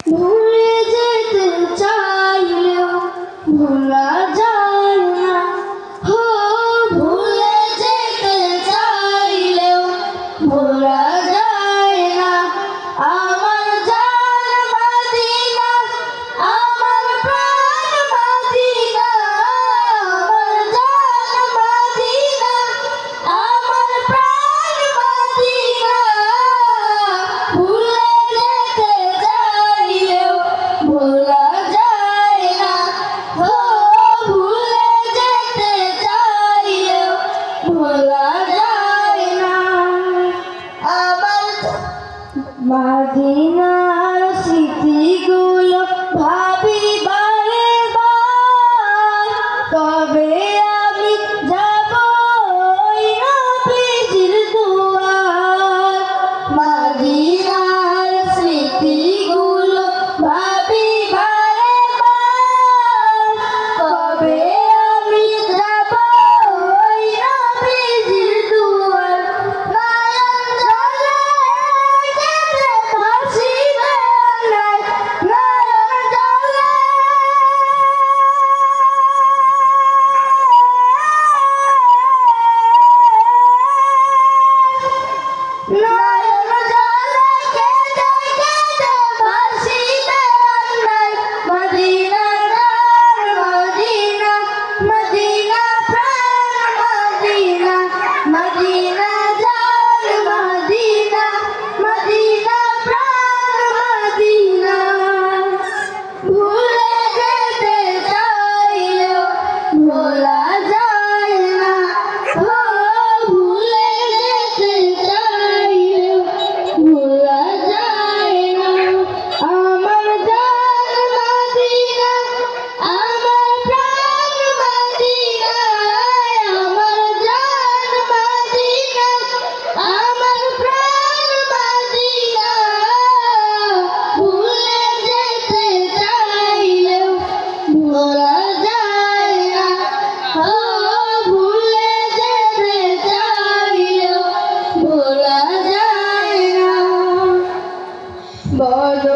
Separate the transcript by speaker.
Speaker 1: ভুলে যেতে চাইলেও ভোলা যায় না, হো ভুলে যেতে চাইলেও ভোলা যায় না। আমার জান মদিনা, আমার প্রাণ মদিনা, আমার জান মদিনা, আমার প্রাণ মদিনা। ভুলে যেতে চাইলেও ভোলা যায় না, হো ভুলে যেতে চাইলেও ভোলা যায় না। আমার মদিনার স্মৃতিগুলো ভাবি বারে বার, কবে আমি যাব ওই নবীজির দুয়ার। মদিনার স্মৃতিগুলো ভাবি বারে বার, কবে আমি যাব ওই নবীজির দুয়ার। নয়ন জলে কেঁদে ভাসিবে নাই, নয়ন জলে নয়ন জলে কেঁদে কেঁদে ভাসিবে নাই। মদিনা জান মদিনা, মদিনা প্রাণ মদিনা, মদিনা জান মদিনা, মদিনা প্রাণ মদিনা। ভুলে যেতে চাইলেও ভোলা যায় না, হো ভুলে যেতে চাইলেও ভোলা যায় না। আমার জান মদিনা, আমার প্রাণ মদিনা, আমার জান মদিনা, আমার প্রাণ মদিনা। ভুলে যেতে চাইলেও ভোলা যায় না, হো ভুলে যেতে চাইলেও ভোলা যায় না। বড়